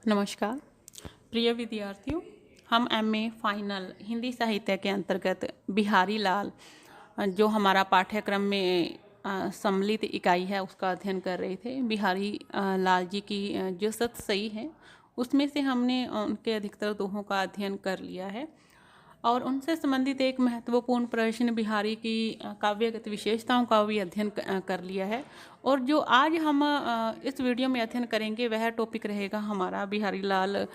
नमस्कार प्रिय विद्यार्थियों। हम एमए फाइनल हिंदी साहित्य के अंतर्गत बिहारी लाल जो हमारा पाठ्यक्रम में सम्मिलित इकाई है उसका अध्ययन कर रहे थे। बिहारी लाल जी की जो सतसई है उसमें से हमने उनके अधिकतर दोहों का अध्ययन कर लिया है और उनसे संबंधित एक महत्वपूर्ण प्रश्न बिहारी की काव्यगत विशेषताओं का भी अध्ययन कर लिया है। और जो आज हम इस वीडियो में अध्ययन करेंगे वह टॉपिक रहेगा हमारा बिहारी लाल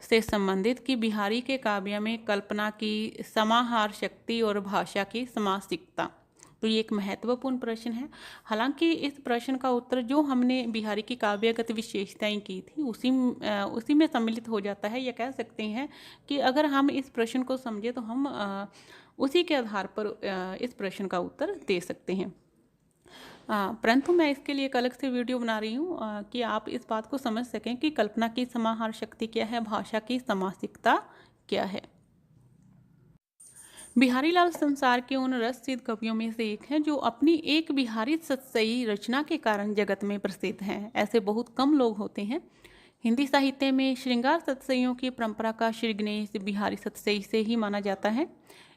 से संबंधित कि बिहारी के काव्य में कल्पना की समाहार शक्ति और भाषा की समासिकता। तो ये एक महत्वपूर्ण प्रश्न है। हालांकि इस प्रश्न का उत्तर जो हमने बिहारी की काव्यगत विशेषताएं की थी उसी में सम्मिलित हो जाता है, या कह सकते हैं कि अगर हम इस प्रश्न को समझे तो हम उसी के आधार पर इस प्रश्न का उत्तर दे सकते हैं। परंतु मैं इसके लिए एक अलग से वीडियो बना रही हूँ कि आप इस बात को समझ सकें कि कल्पना की समाहार शक्ति क्या है, भाषा की समासिकता क्या है। बिहारी लाल संसार के उन रससिद्ध कवियों में से एक हैं जो अपनी एक बिहारी सतसई रचना के कारण जगत में प्रसिद्ध हैं। ऐसे बहुत कम लोग होते हैं। हिंदी साहित्य में श्रृंगार सतसइयों की परंपरा का श्री गणेश बिहारी सतसई से ही माना जाता है।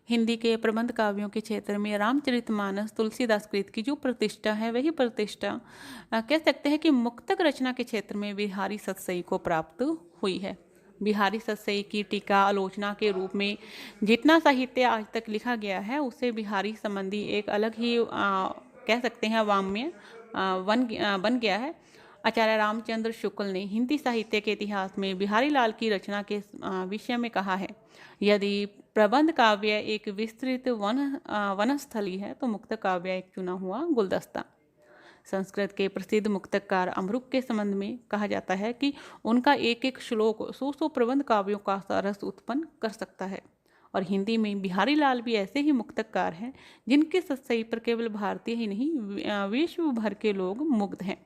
हिंदी के प्रबंध काव्यों के क्षेत्र में रामचरितमानस तुलसीदास कृत की जो प्रतिष्ठा है वही प्रतिष्ठा कह सकते हैं कि मुक्तक रचना के क्षेत्र में बिहारी सतसई को प्राप्त हुई है। बिहारी सतसई की टीका आलोचना के रूप में जितना साहित्य आज तक लिखा गया है उसे बिहारी संबंधी एक अलग ही कह सकते हैं वाङ्मय बन गया है। आचार्य रामचंद्र शुक्ल ने हिंदी साहित्य के इतिहास में बिहारी लाल की रचना के विषय में कहा है, यदि प्रबंध काव्य एक विस्तृत वनस्थली है तो मुक्त काव्य एक चुना हुआ गुलदस्ता। संस्कृत के प्रसिद्ध मुक्तकार अमरुक के संबंध में कहा जाता है कि उनका एक एक श्लोक सौ सौ प्रबंध काव्यों का रस उत्पन्न कर सकता है। और हिंदी में बिहारी लाल भी ऐसे ही मुक्तकार हैं जिनके सतसई पर केवल भारतीय ही नहीं विश्व भर के लोग मुग्ध हैं।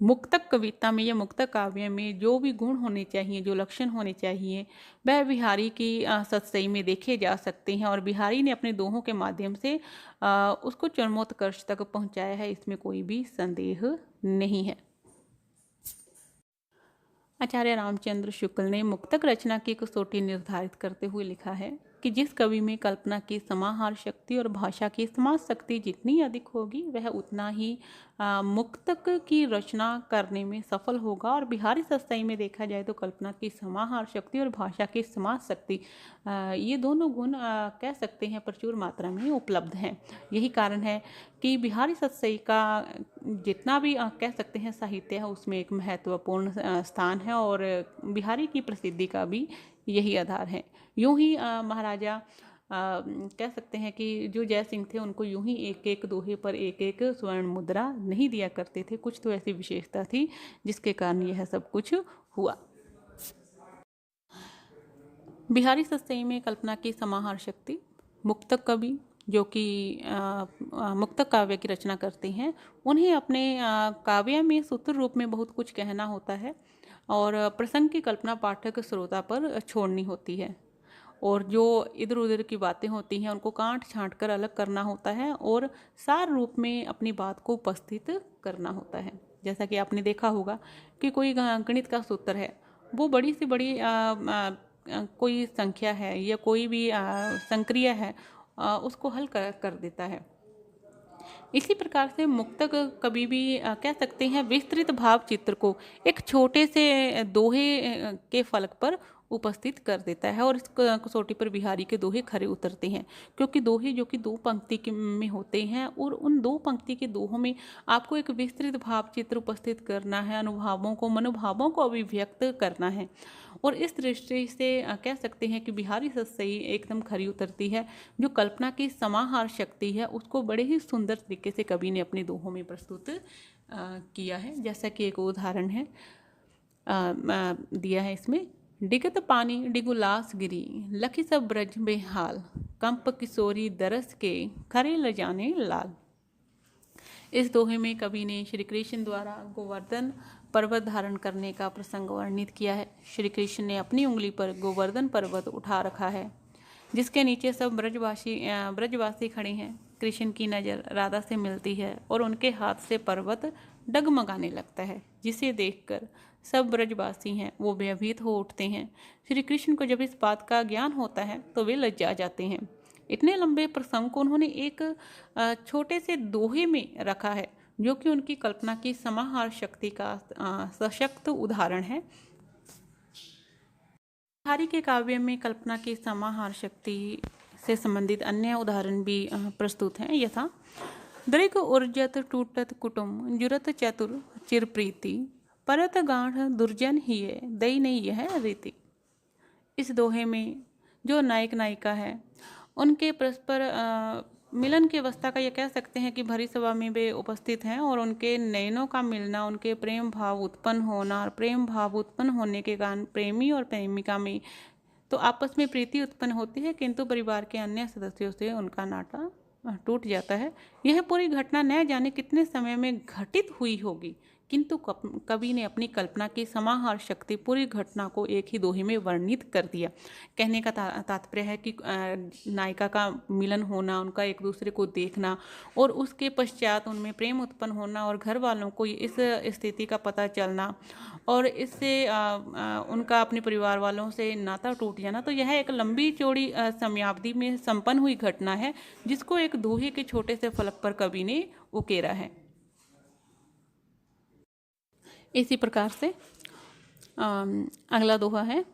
मुक्तक कविता में या मुक्तक काव्य में जो भी गुण होने चाहिए, जो लक्षण होने चाहिए, वह बिहारी की सतसई में देखे जा सकते हैं और बिहारी ने अपने दोहों के माध्यम से उसको चरमोत्कर्ष तक पहुंचाया है, इसमें कोई भी संदेह नहीं है। आचार्य रामचंद्र शुक्ल ने मुक्तक रचना की कसौटी निर्धारित करते हुए लिखा है कि जिस कवि में कल्पना की समाहार शक्ति और भाषा की समाज शक्ति जितनी अधिक होगी वह उतना ही मुक्तक की रचना करने में सफल होगा। और बिहारी सतसई में देखा जाए तो कल्पना की समाहार शक्ति और भाषा की समाज शक्ति ये दोनों गुण कह सकते हैं प्रचुर मात्रा में उपलब्ध हैं। यही कारण है कि बिहारी सतसई का जितना भी कह सकते हैं साहित्य है उसमें एक महत्वपूर्ण स्थान है और बिहारी की प्रसिद्धि का भी यही आधार है। यूं ही महाराजा कह सकते हैं कि जो जय सिंह थे उनको यूं ही एक एक दोहे पर एक एक स्वर्ण मुद्रा नहीं दिया करते थे। कुछ तो ऐसी विशेषता थी जिसके कारण यह सब कुछ हुआ। बिहारी सतसई में कल्पना की समाहार शक्ति, मुक्तक कवि जो कि मुक्तक काव्य की रचना करते हैं उन्हें अपने काव्य में सूत्र रूप में बहुत कुछ कहना होता है और प्रसंग की कल्पना पाठक श्रोता पर छोड़नी होती है और जो इधर उधर की बातें होती हैं उनको काट छांट कर अलग करना होता है और सार रूप में अपनी बात को उपस्थित करना होता है। जैसा कि आपने देखा होगा कि कोई गणित का सूत्र है, वो बड़ी से बड़ी कोई संख्या है या कोई भी संक्रिया है उसको हल कर देता है। इसी प्रकार से मुक्तक कभी भी कह सकते हैं विस्तृत भाव चित्र को एक छोटे से दोहे के फलक पर उपस्थित कर देता है और इस कसौटी पर बिहारी के दोहे खरे उतरते हैं, क्योंकि दोहे जो कि दो पंक्ति में होते हैं और उन दो पंक्ति के दोहों में आपको एक विस्तृत भाव चित्र उपस्थित करना है, अनुभवों को मनोभावों को अभिव्यक्त करना है। और इस दृष्टि से कह सकते हैं कि बिहारी सतसई एकदम खरी उतरती है। जो कल्पना की समाहार शक्ति है उसको बड़े ही सुंदर तरीके से कवि ने अपने दोहों में प्रस्तुत किया है। जैसा कि एक उदाहरण है दिया है इसमें, डिगत पानी डिगुलास गिरी लखी सब ब्रज बेहाल कंप किशोरी दरस के खरे ल जाने लाल। इस दोहे में कवि ने श्री कृष्ण द्वारा गोवर्धन पर्वत धारण करने का प्रसंग वर्णित किया है। श्री कृष्ण ने अपनी उंगली पर गोवर्धन पर्वत उठा रखा है जिसके नीचे सब ब्रजवासी खड़े हैं। कृष्ण की नज़र राधा से मिलती है और उनके हाथ से पर्वत डगमगाने लगता है, जिसे देखकर सब ब्रजवासी हैं वो भयभीत हो उठते हैं। श्री कृष्ण को जब इस बात का ज्ञान होता है तो वे लज्जा जाते हैं। इतने लंबे प्रसंग को उन्होंने एक छोटे से दोहे में रखा है, जो कि उनकी कल्पना की समाहार शक्ति का सशक्त उदाहरण है। बिहारी के काव्य में कल्पना की समाहार शक्ति से संबंधित अन्य उदाहरण भी प्रस्तुत हैं, यथा दृग उर्जत टूटत कुटुम जुरत चतुर चिरप्रीति परत गाढ़ दुर्जन हिय दई नहीं यह रीति। इस दोहे में जो नायक नायिका है उनके परस्पर मिलन की अवस्था का, यह कह सकते हैं कि भरी सभा में वे उपस्थित हैं और उनके नयनों का मिलना, उनके प्रेम भाव उत्पन्न होना और प्रेम भाव उत्पन्न होने के कारण प्रेमी और प्रेमिका में तो आपस में प्रीति उत्पन्न होती है, किंतु परिवार के अन्य सदस्यों से उनका नाता टूट जाता है। यह पूरी घटना न जाने कितने समय में घटित हुई होगी, किंतु कवि ने अपनी कल्पना की समाहार शक्ति पूरी घटना को एक ही दोहे में वर्णित कर दिया। कहने का तात्पर्य है कि नायिका का मिलन होना, उनका एक दूसरे को देखना और उसके पश्चात उनमें प्रेम उत्पन्न होना और घर वालों को इस स्थिति का पता चलना और इससे उनका अपने परिवार वालों से नाता टूट जाना, तो यह एक लंबी चौड़ी समयावधि में संपन्न हुई घटना है, जिसको एक दोहे के छोटे से फलक पर कवि ने उकेरा है। इसी प्रकार से अगला दोहा है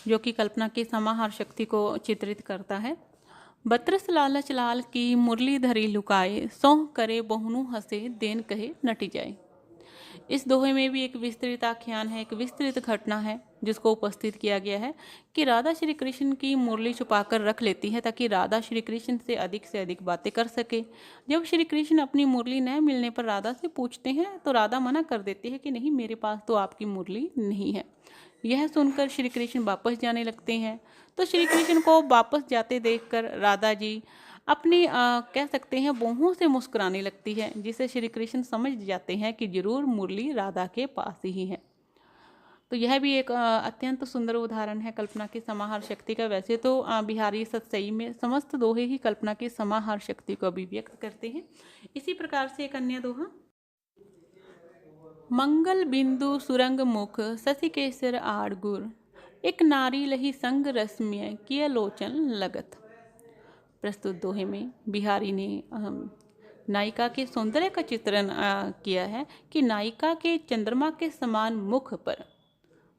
जो कि कल्पना की समाहार शक्ति को चित्रित करता है। बत्रस लालच लाल की मुरली धरी लुकाए सोह करे बहुनु हंसे देन कहे नटी जाए। इस दोहे में भी एक विस्तृत आख्यान है, एक विस्तृत घटना है जिसको उपस्थित किया गया है कि राधा श्री कृष्ण की मुरली छुपाकर रख लेती है ताकि राधा श्री कृष्ण से अधिक बातें कर सके। जब श्री कृष्ण अपनी मुरली न मिलने पर राधा से पूछते हैं तो राधा मना कर देती है कि नहीं, मेरे पास तो आपकी मुरली नहीं है। यह सुनकर श्री कृष्ण वापस जाने लगते हैं। तो श्री कृष्ण को वापस जाते देखकर राधा जी अपनी कह सकते हैं बाहों से मुस्कुराने लगती है, जिसे श्री कृष्ण समझ जाते हैं कि जरूर मुरली राधा के पास ही है। तो यह भी एक अत्यंत सुंदर उदाहरण है कल्पना की समाहार शक्ति का। वैसे तो बिहारी सतसई में समस्त दोहे ही कल्पना की समाहार शक्ति को अभिव्यक्त करते हैं। इसी प्रकार से एक अन्य दोहा, मंगल बिंदु सुरंग मुख शशि केसर आड़ गुर एक नारी लही संग रश्मि किया लोचन लगत। प्रस्तुत दोहे में बिहारी ने नायिका के सौंदर्य का चित्रण किया है कि नायिका के चंद्रमा के समान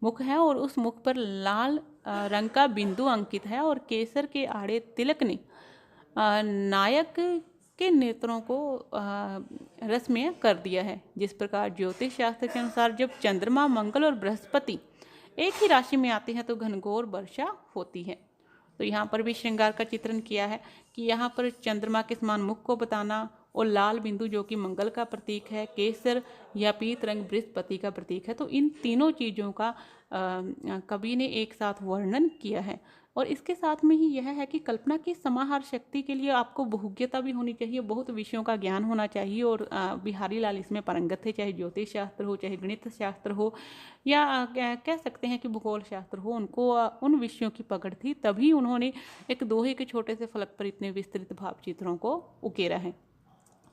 मुख है और उस मुख पर लाल रंग का बिंदु अंकित है और केसर के आड़े तिलक ने नायक के नेत्रों को रश्मय कर दिया है। जिस प्रकार ज्योतिष शास्त्र के अनुसार जब चंद्रमा, मंगल और बृहस्पति एक ही राशि में आते हैं तो घनघोर वर्षा होती है। तो यहाँ पर भी श्रृंगार का चित्रण किया है कि यहाँ पर चंद्रमा के समान मुख को बताना और लाल बिंदु जो कि मंगल का प्रतीक है, केसर या पीत रंग बृहस्पति का प्रतीक है। तो इन तीनों चीज़ों का कवि ने एक साथ वर्णन किया है। और इसके साथ में ही यह है कि कल्पना की समाहार शक्ति के लिए आपको बहुज्ञता भी होनी चाहिए, बहुत विषयों का ज्ञान होना चाहिए। और बिहारी लाल इसमें पारंगत थे, चाहे ज्योतिष शास्त्र हो, चाहे गणित शास्त्र हो, या कह सकते हैं कि भूगोल शास्त्र हो, उनको उन विषयों की पकड़ थी, तभी उन्होंने एक दोहे के छोटे से फलक पर इतने विस्तृत भाव चित्रों को उकेरा है।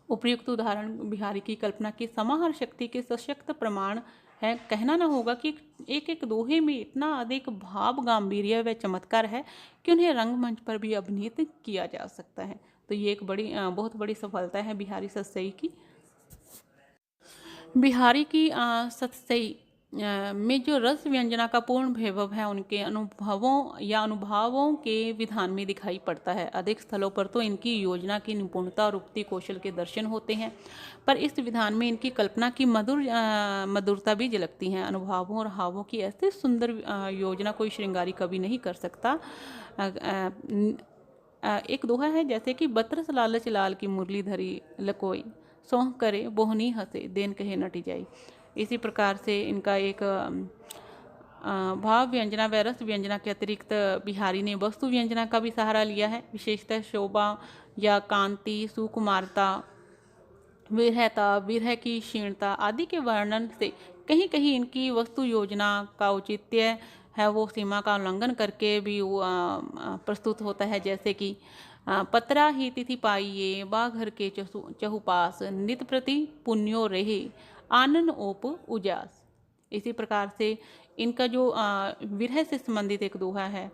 उपयुक्त उदाहरण बिहारी की कल्पना की समाहार शक्ति के सशक्त प्रमाण है। कहना ना होगा कि एक एक दोहे में इतना अधिक भाव, गांधीर्य व चमत्कार है कि उन्हें रंगमंच पर भी अभिनीत किया जा सकता है। तो ये एक बहुत बड़ी सफलता है बिहारी सतसई की। बिहारी की सतसई में जो रस व्यंजना का पूर्ण वैभव है उनके अनुभवों के विधान में दिखाई पड़ता है। अधिक स्थलों पर तो इनकी योजना की निपुणता और उक्ति कौशल के दर्शन होते हैं, पर इस विधान में इनकी कल्पना की मधुरता भी झलकती है। अनुभवों और हावों की ऐसी सुंदर योजना कोई श्रृंगारी कवि नहीं कर सकता। एक दोहा है जैसे कि बत्रस लालच लाल की मुरली धरी लकोई सोह करे बोहनी हंसे देन कहे नटी जाई। इसी प्रकार से इनका एक भाव व्यंजना व रस व्यंजना के अतिरिक्त बिहारी ने वस्तु व्यंजना का भी सहारा लिया है। विशेषतः शोभा या कांति, सुकुमारता, विरह की क्षीणता आदि के वर्णन से कहीं कहीं इनकी वस्तु योजना का औचित्य है वो सीमा का उल्लंघन करके भी प्रस्तुत होता है। जैसे कि पतरा ही तिथि पाइये बाघर के चहुपास नित प्रति पुण्यो रहे आनन ओप उजास। इसी प्रकार से इनका जो विरह से संबंधित एक दोहा है,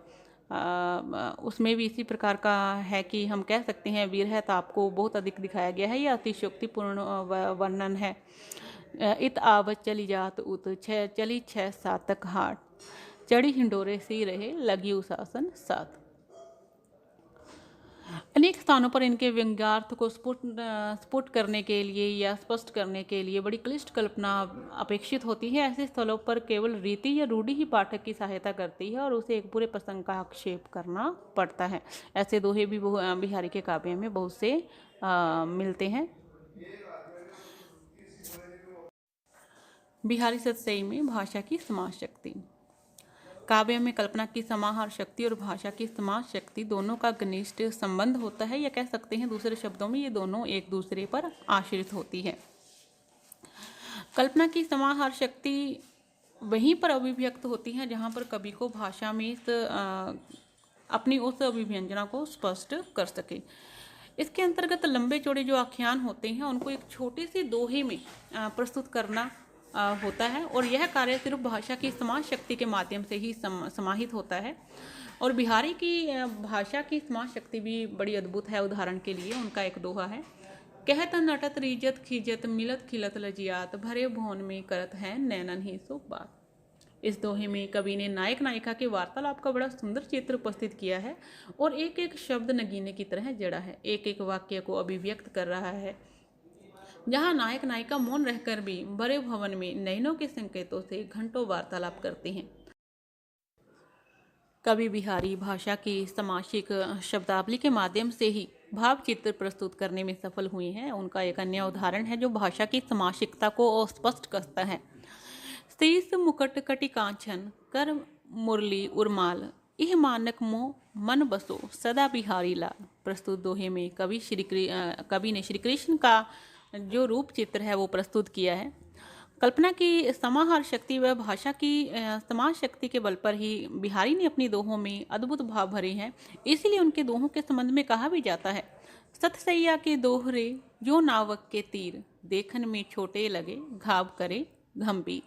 उसमें भी इसी प्रकार का है कि हम कह सकते हैं विरह ताप को बहुत अधिक दिखाया गया है। यह अतिशयोक्तिपूर्ण वर्णन है। इत आवत चली जात उत चली 6 सातक हाट, चढ़ी हिंडोरे सी रहे लगी उसासन साथ। अनेक स्थानों पर इनके व्यंग्यार्थ को स्फुट करने के लिए या स्पष्ट करने के लिए बड़ी क्लिष्ट कल्पना अपेक्षित होती है। ऐसे स्थलों पर केवल रीति या रूढ़ि ही पाठक की सहायता करती है और उसे एक पूरे प्रसंग का आक्षेप करना पड़ता है। ऐसे दोहे भी बिहारी के काव्य में बहुत से मिलते हैं। बिहारी सतसई में भाषा की समाज शक्ति। काव्य में कल्पना की समाहार शक्ति और भाषा की समाज शक्ति दोनों का घनिष्ठ संबंध होता है, या कह सकते हैं दूसरे शब्दों में ये दोनों एक दूसरे पर आश्रित होती है। कल्पना की समाहार शक्ति वहीं पर अभिव्यक्त होती है जहाँ पर कवि को भाषा में अपनी उस अभिव्यंजना को स्पष्ट कर सके। इसके अंतर्गत लंबे चौड़े जो आख्यान होते हैं उनको एक छोटे से दोहे में प्रस्तुत करना होता है, और यह कार्य सिर्फ भाषा की समाज शक्ति के माध्यम से ही समाहित होता है। और बिहारी की भाषा की समाज शक्ति भी बड़ी अद्भुत है। उदाहरण के लिए उनका एक दोहा है, कहत नटत रीजत खीजत मिलत खिलत लजियात, भरे भवन में करत है नैनन ही सो बात। इस दोहे में कवि ने नायक नायिका के वार्तालाप का बड़ा सुंदर चित्र उपस्थित किया है और एक एक शब्द नगीने की तरह जड़ा है, एक एक वाक्य को अभिव्यक्त कर रहा है। जहाँ नायक नायिका मौन रहकर भी बड़े भवन में नयनों के संकेतों से घंटों वार्तालाप करते हैं। कवि बिहारी भाषा की समासिक शब्दावली के माध्यम से ही भाव चित्र प्रस्तुत करने में सफल हुए हैं। उनका एक अन्य उदाहरण है जो भाषा की समासिकता को स्पष्ट करता है। शीस मुकुट कटि कांचन कर मुरली उर्माल, इह मानक मोह मन बसो सदा बिहारी लाल। प्रस्तुत दोहे में कवि ने श्री कृष्ण का जो रूप चित्र है वो प्रस्तुत किया है। कल्पना की समाहार शक्ति व भाषा की समाज शक्ति के बल पर ही बिहारी ने अपनी दोहों में अद्भुत भाव भरे हैं। इसीलिए उनके दोहों के संबंध में कहा भी जाता है, सतसैया के दोहरे जो नावक के तीर, देखन में छोटे लगे घाव करे गंभीर।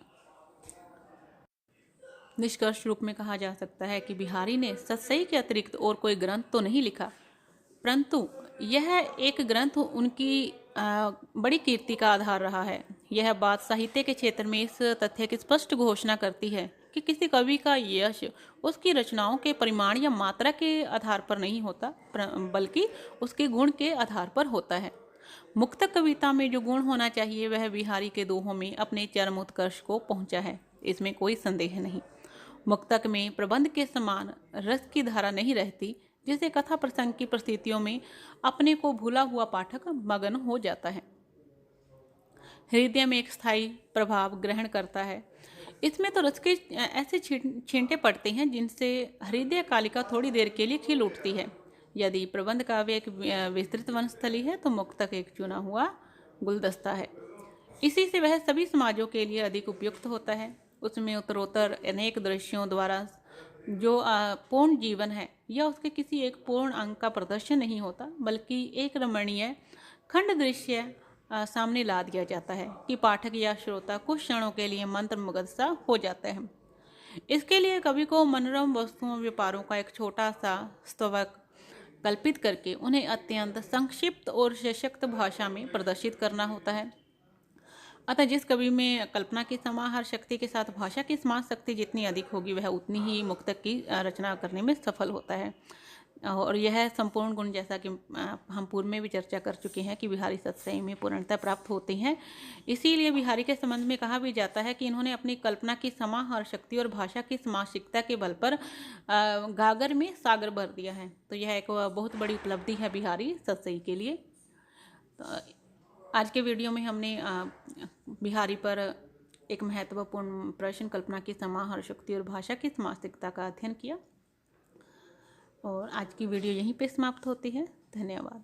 निष्कर्ष रूप में कहा जा सकता है कि बिहारी ने सतसई के अतिरिक्त और कोई ग्रंथ तो नहीं लिखा, परंतु यह एक ग्रंथ उनकी बड़ी कीर्ति का आधार रहा है। यह बात साहित्य के क्षेत्र में इस तथ्य की स्पष्ट घोषणा करती है कि किसी कवि का यश उसकी रचनाओं के परिमाण या मात्रा के आधार पर नहीं होता, बल्कि उसके गुण के आधार पर होता है। मुक्तक कविता में जो गुण होना चाहिए वह बिहारी के दोहों में अपने चरम उत्कर्ष को पहुंचा है, इसमें कोई संदेह नहीं। मुक्तक में प्रबंध के समान रस की धारा नहीं रहती, जिसे कथा प्रसंग की परिस्थितियों में अपने को भूला हुआ पाठक मगन हो जाता है, हृदय में एक स्थायी प्रभाव ग्रहण करता है। इसमें तो रस के ऐसे छींटे पड़ते हैं जिनसे हृदय कालिका थोड़ी देर के लिए खिल उठती है। यदि प्रबंध काव्य एक विस्तृत वनस्थली है तो मुक्तक एक चुना हुआ गुलदस्ता है। इसी से वह सभी समाजों के लिए अधिक उपयुक्त होता है। उसमें उत्तरोत्तर अनेक दृश्यों द्वारा जो पूर्ण जीवन है या उसके किसी एक पूर्ण अंग का प्रदर्शन नहीं होता, बल्कि एक रमणीय खंड दृश्य सामने ला दिया जाता है कि पाठक या श्रोता कुछ क्षणों के लिए मंत्रमुग्ध सा हो जाता है। इसके लिए कवि को मनोरम वस्तुओं व्यापारों का एक छोटा सा स्तवक कल्पित करके उन्हें अत्यंत संक्षिप्त और सशक्त भाषा में प्रदर्शित करना होता है। अतः जिस कवि में कल्पना की समाहार शक्ति के साथ भाषा की समाज शक्ति जितनी अधिक होगी वह उतनी ही मुक्तक की रचना करने में सफल होता है। और यह संपूर्ण गुण, जैसा कि हम पूर्व में भी चर्चा कर चुके हैं, कि बिहारी सतसई में पूर्णता प्राप्त होते हैं। इसीलिए बिहारी के संबंध में कहा भी जाता है कि इन्होंने अपनी कल्पना की समाहार शक्ति और भाषा की समासिकता के बल पर गागर में सागर भर दिया है। तो यह एक बहुत बड़ी उपलब्धि है बिहारी सतसई के लिए। तो आज के वीडियो में हमने बिहारी पर एक महत्वपूर्ण प्रश्न, कल्पना की समाहार शक्ति और भाषा की समासिकता का अध्ययन किया। और आज की वीडियो यहीं पे समाप्त होती है। धन्यवाद।